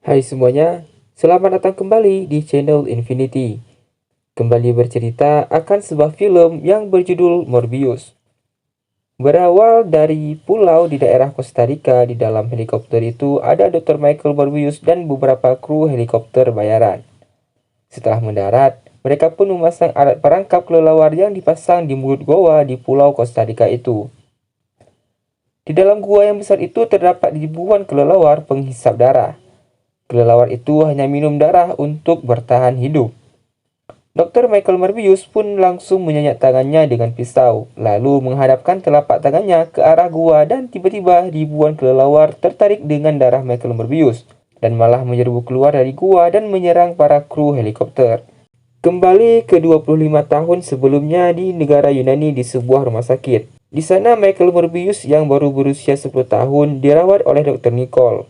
Hai semuanya, selamat datang kembali di channel Infinity. Kembali bercerita akan sebuah film yang berjudul Morbius. Berawal dari pulau di daerah Costa Rica, di dalam helikopter itu ada Dr. Michael Morbius dan beberapa kru helikopter bayaran. Setelah mendarat, mereka pun memasang alat perangkap kelelawar yang dipasang di mulut goa di pulau Costa Rica itu. Di dalam gua yang besar itu terdapat ribuan kelelawar penghisap darah. Kelelawar itu hanya minum darah untuk bertahan hidup. Dr. Michael Morbius pun langsung menyengat tangannya dengan pisau, lalu menghadapkan telapak tangannya ke arah gua dan tiba-tiba ribuan kelelawar tertarik dengan darah Michael Morbius dan malah menyerbu keluar dari gua dan menyerang para kru helikopter. Kembali ke 25 tahun sebelumnya di negara Yunani di sebuah rumah sakit. Di sana Michael Morbius yang baru berusia 10 tahun dirawat oleh Dr. Nicole.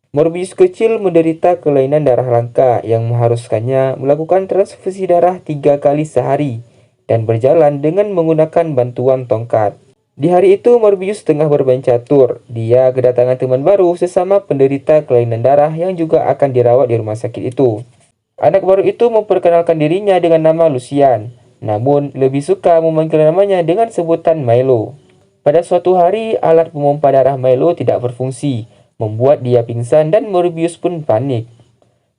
Morbius kecil menderita kelainan darah langka yang mengharuskannya melakukan transfusi darah 3 kali sehari dan berjalan dengan menggunakan bantuan tongkat. Di hari itu Morbius tengah bermain catur. Dia kedatangan teman baru sesama penderita kelainan darah yang juga akan dirawat di rumah sakit itu. Anak baru itu memperkenalkan dirinya dengan nama Lucian, namun lebih suka memanggil namanya dengan sebutan Milo. Pada suatu hari, alat pompa darah Milo tidak berfungsi, membuat dia pingsan dan Morbius pun panik.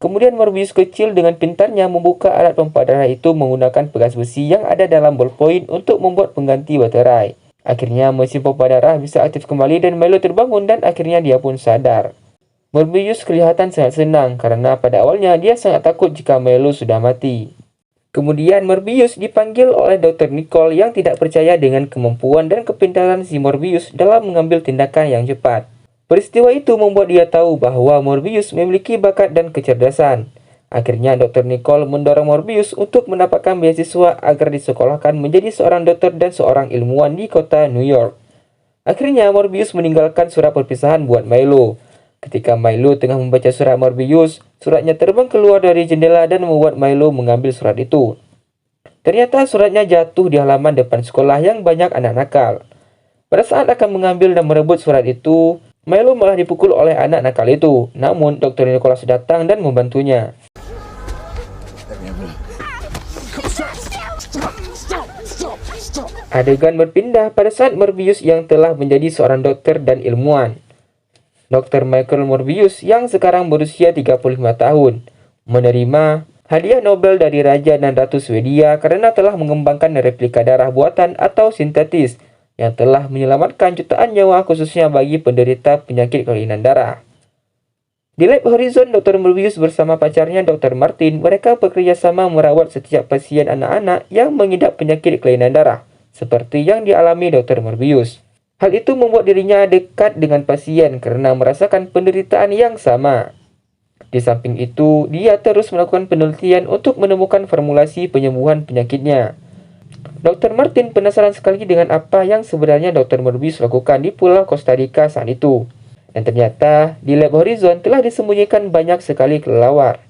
Kemudian Morbius kecil dengan pintarnya membuka alat pompa darah itu menggunakan pegas besi yang ada dalam ballpoint untuk membuat pengganti baterai. Akhirnya mesin pompa darah bisa aktif kembali dan Milo terbangun dan akhirnya dia pun sadar. Morbius kelihatan sangat senang karena pada awalnya dia sangat takut jika Milo sudah mati. Kemudian Morbius dipanggil oleh Dr. Nicole yang tidak percaya dengan kemampuan dan kepintaran si Morbius dalam mengambil tindakan yang cepat. Peristiwa itu membuat dia tahu bahwa Morbius memiliki bakat dan kecerdasan. Akhirnya Dr. Nicole mendorong Morbius untuk mendapatkan beasiswa agar disekolahkan menjadi seorang dokter dan seorang ilmuwan di kota New York. Akhirnya Morbius meninggalkan surat perpisahan buat Milo. Ketika Milo tengah membaca surat Morbius, suratnya terbang keluar dari jendela dan membuat Milo mengambil surat itu. Ternyata suratnya jatuh di halaman depan sekolah yang banyak anak nakal. Pada saat akan mengambil dan merebut surat itu, Milo malah dipukul oleh anak nakal itu. Namun Dr. Nicholas datang dan membantunya. Adegan berpindah pada saat Morbius yang telah menjadi seorang dokter dan ilmuwan. Dr. Michael Morbius yang sekarang berusia 35 tahun menerima hadiah Nobel dari Raja dan Ratu Swedia karena telah mengembangkan replika darah buatan atau sintetis yang telah menyelamatkan jutaan nyawa khususnya bagi penderita penyakit kelainan darah. Di Lab Horizon, Dr. Morbius bersama pacarnya Dr. Martin, mereka bekerja sama merawat setiap pasien anak-anak yang mengidap penyakit kelainan darah, seperti yang dialami Dr. Morbius. Hal itu membuat dirinya dekat dengan pasien karena merasakan penderitaan yang sama. Di samping itu, dia terus melakukan penelitian untuk menemukan formulasi penyembuhan penyakitnya. Dr. Martin penasaran sekali dengan apa yang sebenarnya Dr. Morbius lakukan di Pulau Costa Rica saat itu. Dan ternyata, di Lab Horizon telah disembunyikan banyak sekali kelelawar.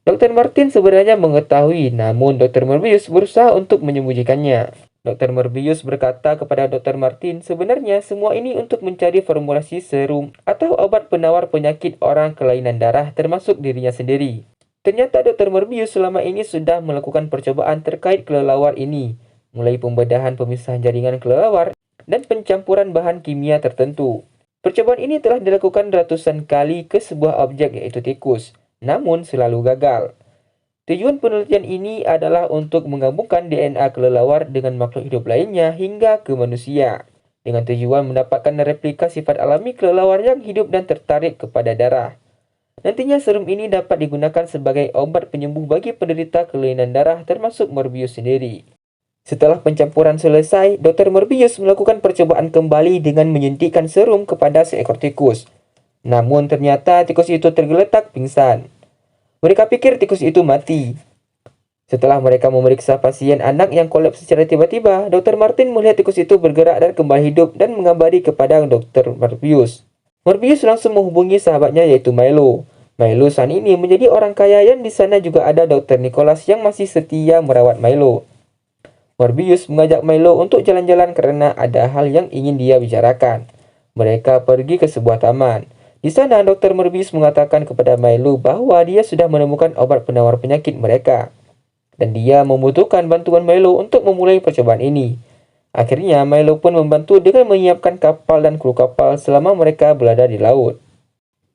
Dr. Martin sebenarnya mengetahui, namun Dr. Morbius berusaha untuk menyembunyikannya. Dr. Morbius berkata kepada Dr. Martin, sebenarnya semua ini untuk mencari formulasi serum atau obat penawar penyakit orang kelainan darah termasuk dirinya sendiri. Ternyata Dr. Morbius selama ini sudah melakukan percobaan terkait kelelawar ini, mulai pembedahan pemisahan jaringan kelelawar dan pencampuran bahan kimia tertentu. Percobaan ini telah dilakukan ratusan kali ke sebuah objek yaitu tikus, namun selalu gagal. Tujuan penelitian ini adalah untuk menggabungkan DNA kelelawar dengan makhluk hidup lainnya hingga ke manusia, dengan tujuan mendapatkan replika sifat alami kelelawar yang hidup dan tertarik kepada darah. Nantinya serum ini dapat digunakan sebagai obat penyembuh bagi penderita kelainan darah termasuk Morbius sendiri. Setelah pencampuran selesai, Dr. Morbius melakukan percobaan kembali dengan menyuntikkan serum kepada seekor tikus. Namun ternyata tikus itu tergeletak pingsan. Mereka pikir tikus itu mati. Setelah mereka memeriksa pasien anak yang kolaps secara tiba-tiba, Dr. Martin melihat tikus itu bergerak dan kembali hidup dan mengabari kepada Dr. Morbius. Morbius langsung menghubungi sahabatnya yaitu Milo. Milo saat ini menjadi orang kaya dan di sana juga ada Dr. Nicholas yang masih setia merawat Milo. Morbius mengajak Milo untuk jalan-jalan karena ada hal yang ingin dia bicarakan. Mereka pergi ke sebuah taman. Di sana, Dr. Morbius mengatakan kepada Milo bahwa dia sudah menemukan obat penawar penyakit mereka, dan dia membutuhkan bantuan Milo untuk memulai percobaan ini. Akhirnya, Milo pun membantu dengan menyiapkan kapal dan kru kapal selama mereka berada di laut.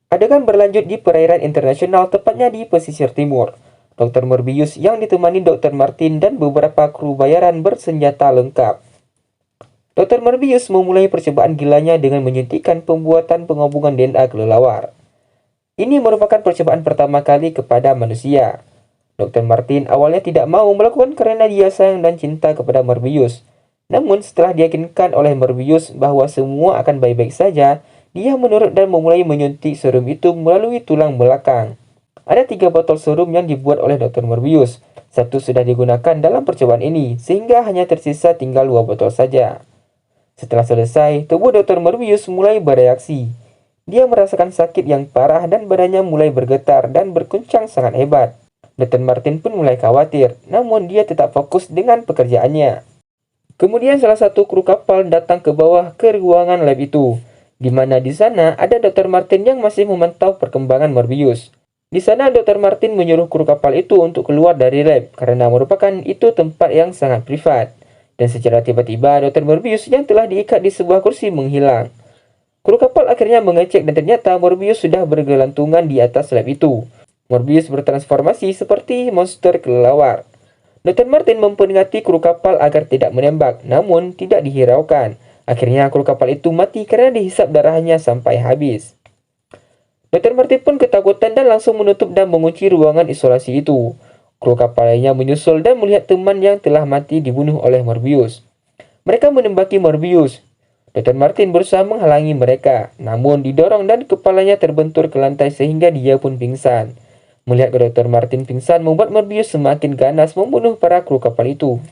Adegan berlanjut di perairan internasional, tepatnya di pesisir timur. Dr. Morbius yang ditemani Dr. Martin dan beberapa kru bayaran bersenjata lengkap. Dr. Morbius memulai percobaan gilanya dengan menyuntikkan pembuatan penggabungan DNA kelelawar. Ini merupakan percobaan pertama kali kepada manusia. Dr. Martin awalnya tidak mau melakukan karena dia sayang dan cinta kepada Morbius. Namun setelah diyakinkan oleh Morbius bahwa semua akan baik-baik saja, dia menurut dan memulai menyuntik serum itu melalui tulang belakang. Ada 3 botol serum yang dibuat oleh Dr. Morbius. Satu sudah digunakan dalam percobaan ini, sehingga hanya tersisa tinggal 2 botol saja. Setelah selesai, tubuh Dr. Morbius mulai bereaksi. Dia merasakan sakit yang parah dan badannya mulai bergetar dan berguncang sangat hebat. Dr. Martin pun mulai khawatir, namun dia tetap fokus dengan pekerjaannya. Kemudian salah satu kru kapal datang ke bawah ke ruangan lab itu, di mana di sana ada Dr. Martin yang masih memantau perkembangan Morbius. Di sana Dr. Martin menyuruh kru kapal itu untuk keluar dari lab karena merupakan itu tempat yang sangat privat. Dan secara tiba-tiba, Dr. Morbius yang telah diikat di sebuah kursi menghilang. Kru kapal akhirnya mengecek dan ternyata Morbius sudah bergelantungan di atas lab itu. Morbius bertransformasi seperti monster kelelawar. Dr. Martin memperingati kru kapal agar tidak menembak, namun tidak dihiraukan. Akhirnya kru kapal itu mati karena dihisap darahnya sampai habis. Dr. Martin pun ketakutan dan langsung menutup dan mengunci ruangan isolasi itu. Kru kapal lainnya menyusul dan melihat teman yang telah mati dibunuh oleh Morbius. Mereka menembaki Morbius. Dr. Martin berusaha menghalangi mereka, namun didorong dan kepalanya terbentur ke lantai sehingga dia pun pingsan. Melihat Dr. Martin pingsan membuat Morbius semakin ganas membunuh para kru kapal itu.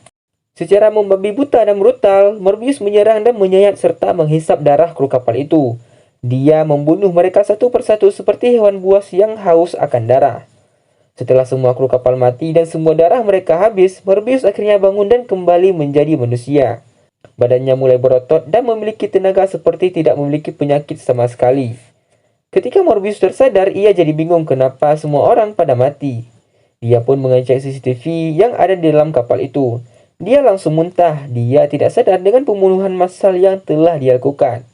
Secara membabi buta dan brutal, Morbius menyerang dan menyayat serta menghisap darah kru kapal itu. Dia membunuh mereka satu persatu seperti hewan buas yang haus akan darah. Setelah semua kru kapal mati dan semua darah mereka habis, Morbius akhirnya bangun dan kembali menjadi manusia. Badannya mulai berotot dan memiliki tenaga seperti tidak memiliki penyakit sama sekali. Ketika Morbius tersadar, ia jadi bingung kenapa semua orang pada mati. Dia pun mengecek CCTV yang ada di dalam kapal itu. Dia langsung muntah, dia tidak sadar dengan pembunuhan massal yang telah dia lakukan.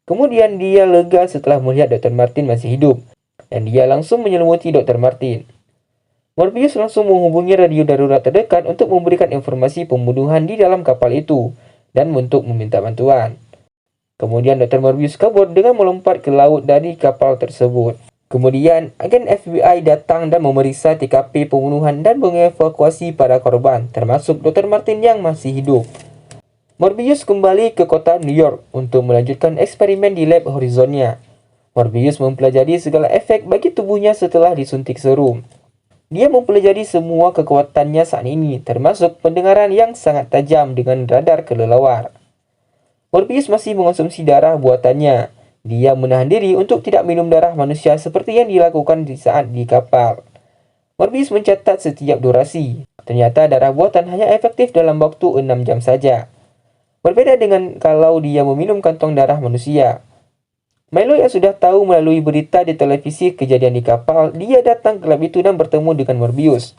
Kemudian dia lega setelah melihat Dr. Martin masih hidup, dan dia langsung menyelimuti Dr. Martin. Morbius langsung menghubungi radio darurat terdekat untuk memberikan informasi pembunuhan di dalam kapal itu dan untuk meminta bantuan. Kemudian Dr. Morbius kabur dengan melompat ke laut dari kapal tersebut. Kemudian agen FBI datang dan memeriksa TKP pembunuhan dan mengevakuasi para korban, termasuk Dr. Martin yang masih hidup. Morbius kembali ke kota New York untuk melanjutkan eksperimen di lab Horizonnya. Morbius mempelajari segala efek bagi tubuhnya setelah disuntik serum. Dia mempelajari semua kekuatannya saat ini, termasuk pendengaran yang sangat tajam dengan radar kelelawar. Morbius masih mengonsumsi darah buatannya. Dia menahan diri untuk tidak minum darah manusia seperti yang dilakukan di saat di kapal. Morbius mencatat setiap durasi. Ternyata darah buatan hanya efektif dalam waktu 6 jam saja. Berbeda dengan kalau dia meminum kantong darah manusia. Milo yang sudah tahu melalui berita di televisi kejadian di kapal, dia datang ke lab itu dan bertemu dengan Morbius.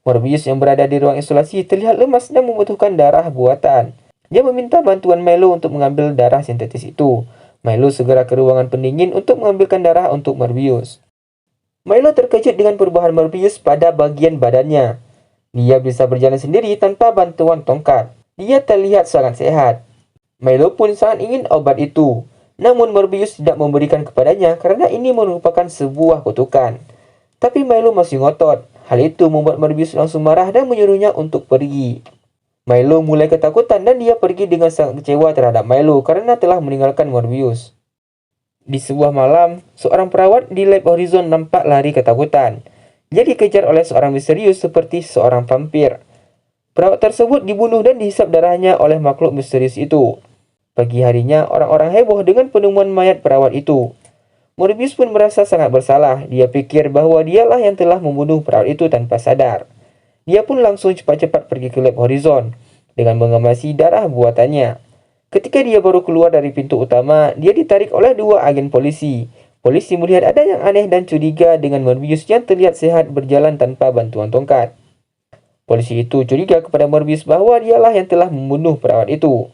Morbius yang berada di ruang isolasi terlihat lemas dan membutuhkan darah buatan. Dia meminta bantuan Milo untuk mengambil darah sintetis itu. Milo segera ke ruangan pendingin untuk mengambilkan darah untuk Morbius. Milo terkejut dengan perubahan Morbius pada bagian badannya. Dia bisa berjalan sendiri tanpa bantuan tongkat. Dia terlihat sangat sehat. Milo pun sangat ingin obat itu. Namun Morbius tidak memberikan kepadanya karena ini merupakan sebuah kutukan. Tapi Milo masih ngotot. Hal itu membuat Morbius langsung marah dan menyuruhnya untuk pergi. Milo mulai ketakutan dan dia pergi dengan sangat kecewa terhadap Milo karena telah meninggalkan Morbius. Di sebuah malam, seorang perawat di Lab Horizon nampak lari ketakutan. Dia dikejar oleh seorang misterius seperti seorang vampir. Perawat tersebut dibunuh dan dihisap darahnya oleh makhluk misterius itu. Pagi harinya, orang-orang heboh dengan penemuan mayat perawat itu. Morbius pun merasa sangat bersalah. Dia pikir bahwa dialah yang telah membunuh perawat itu tanpa sadar. Dia pun langsung cepat-cepat pergi ke Lab Horizon dengan mengemasi darah buatannya. Ketika dia baru keluar dari pintu utama, dia ditarik oleh 2 agen polisi. Polisi melihat ada yang aneh dan curiga dengan Morbius yang terlihat sehat berjalan tanpa bantuan tongkat. Polisi itu curiga kepada Morbius bahwa dialah yang telah membunuh perawat itu.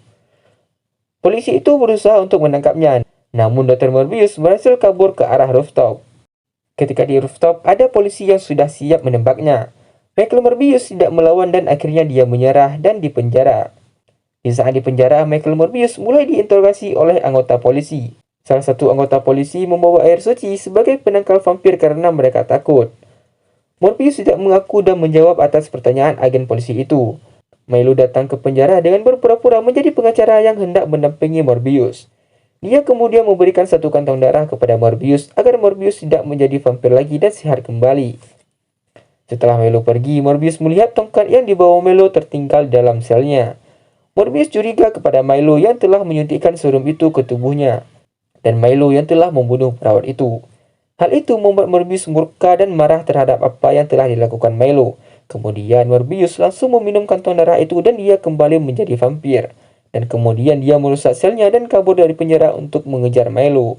Polisi itu berusaha untuk menangkapnya, namun Dr. Morbius berhasil kabur ke arah rooftop. Ketika di rooftop, ada polisi yang sudah siap menembaknya. Michael Morbius tidak melawan dan akhirnya dia menyerah dan dipenjara. Di saat dipenjara, Michael Morbius mulai diinterogasi oleh anggota polisi. Salah satu anggota polisi membawa air suci sebagai penangkal vampir karena mereka takut. Morbius tidak mengaku dan menjawab atas pertanyaan agen polisi itu. Milo datang ke penjara dengan berpura-pura menjadi pengacara yang hendak mendampingi Morbius. Dia kemudian memberikan satu kantong darah kepada Morbius agar Morbius tidak menjadi vampir lagi dan sehat kembali. Setelah Milo pergi, Morbius melihat tongkat yang dibawa Milo tertinggal dalam selnya. Morbius curiga kepada Milo yang telah menyuntikkan serum itu ke tubuhnya, dan Milo yang telah membunuh perawat itu. Hal itu membuat Morbius murka dan marah terhadap apa yang telah dilakukan Milo. Kemudian Morbius langsung meminum kantong darah itu dan dia kembali menjadi vampir. Dan kemudian dia merusak selnya dan kabur dari penjara untuk mengejar Milo.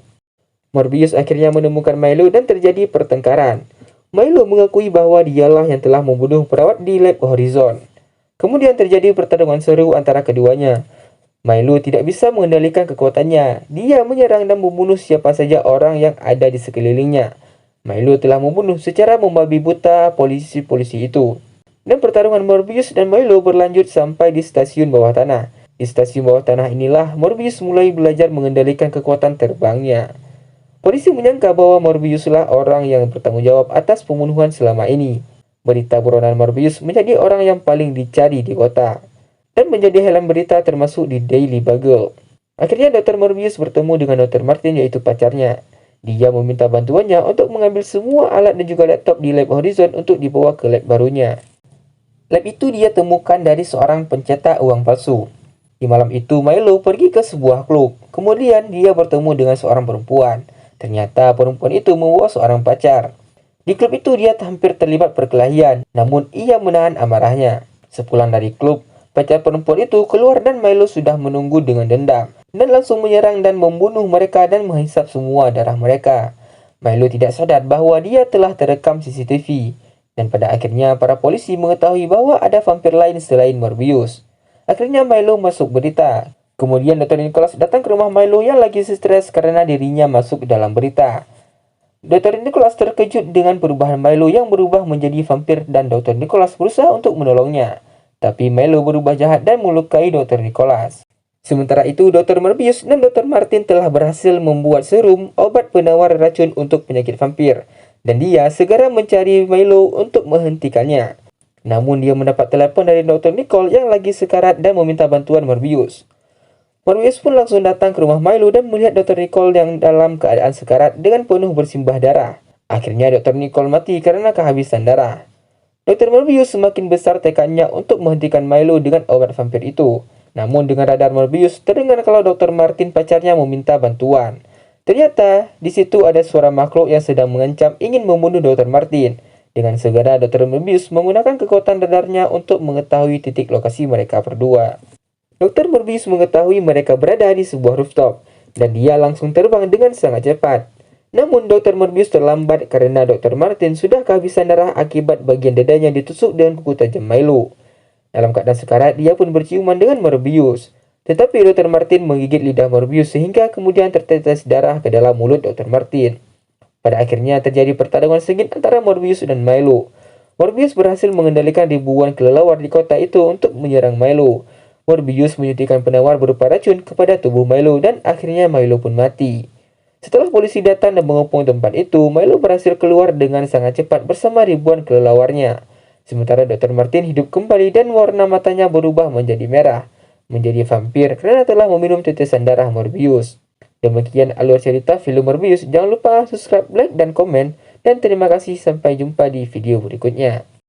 Morbius akhirnya menemukan Milo dan terjadi pertengkaran. Milo mengakui bahwa dialah yang telah membunuh perawat di Lab Horizon. Kemudian terjadi pertarungan seru antara keduanya. Milo tidak bisa mengendalikan kekuatannya. Dia menyerang dan membunuh siapa saja orang yang ada di sekelilingnya. Milo telah membunuh secara membabi buta polisi-polisi itu. Dan pertarungan Morbius dan Milo berlanjut sampai di stasiun bawah tanah. Di stasiun bawah tanah inilah Morbius mulai belajar mengendalikan kekuatan terbangnya. Polisi menyangka bahwa Morbiuslah orang yang bertanggung jawab atas pembunuhan selama ini. Berita buronan Morbius menjadi orang yang paling dicari di kota, dan menjadi headline berita termasuk di Daily Bugle. Akhirnya Dr. Morbius bertemu dengan Dr. Martin, yaitu pacarnya. Dia meminta bantuannya untuk mengambil semua alat dan juga laptop di Lab Horizon untuk dibawa ke lab barunya. Lab itu dia temukan dari seorang pencetak uang palsu. Di malam itu Milo pergi ke sebuah klub. Kemudian dia bertemu dengan seorang perempuan. Ternyata perempuan itu membawa seorang pacar. Di klub itu dia hampir terlibat perkelahian, namun ia menahan amarahnya. Sepulang dari klub, pacar perempuan itu keluar dan Milo sudah menunggu dengan dendam, dan langsung menyerang dan membunuh mereka dan menghisap semua darah mereka. Milo tidak sadar bahwa dia telah terekam CCTV, dan pada akhirnya para polisi mengetahui bahwa ada vampir lain selain Morbius. Akhirnya Milo masuk berita. Kemudian Dr. Nicholas datang ke rumah Milo yang lagi stres karena dirinya masuk dalam berita. Dr. Nicholas terkejut dengan perubahan Milo yang berubah menjadi vampir dan Dr. Nicholas berusaha untuk menolongnya. Tapi Milo berubah jahat dan melukai Dr. Nicholas. Sementara itu, Dr. Morbius dan Dr. Martin telah berhasil membuat serum obat penawar racun untuk penyakit vampir. Dan dia segera mencari Milo untuk menghentikannya. Namun dia mendapat telepon dari Dr. Nicole yang lagi sekarat dan meminta bantuan Morbius. Morbius pun langsung datang ke rumah Milo dan melihat Dr. Nicole yang dalam keadaan sekarat dengan penuh bersimbah darah. Akhirnya Dr. Nicole mati karena kehabisan darah. Dr. Morbius semakin besar tekadnya untuk menghentikan Milo dengan obat vampir itu. Namun dengan radar Morbius terdengar kalau Dr. Martin pacarnya meminta bantuan. Ternyata di situ ada suara makhluk yang sedang mengancam ingin membunuh Dr. Martin. Dengan segera Dr. Morbius menggunakan kekuatan radarnya untuk mengetahui titik lokasi mereka berdua. Dr. Morbius mengetahui mereka berada di sebuah rooftop, dan dia langsung terbang dengan sangat cepat. Namun Dr. Morbius terlambat karena Dr. Martin sudah kehabisan darah akibat bagian dadanya ditusuk dengan kuku tajam Milo. Dalam keadaan sekarat, dia pun berciuman dengan Morbius. Tetapi Dr. Martin menggigit lidah Morbius sehingga kemudian tertetes darah ke dalam mulut Dr. Martin. Pada akhirnya terjadi pertarungan sengit antara Morbius dan Milo. Morbius berhasil mengendalikan ribuan kelelawar di kota itu untuk menyerang Milo. Morbius menyuntikkan penawar berupa racun kepada tubuh Milo dan akhirnya Milo pun mati. Setelah polisi datang dan mengepung tempat itu, Milo berhasil keluar dengan sangat cepat bersama ribuan kelelawarnya. Sementara Dr. Martin hidup kembali dan warna matanya berubah menjadi merah, menjadi vampir karena telah meminum tetesan darah Morbius. Demikian alur cerita film Morbius. Jangan lupa subscribe, like, dan komen. Dan terima kasih, sampai jumpa di video berikutnya.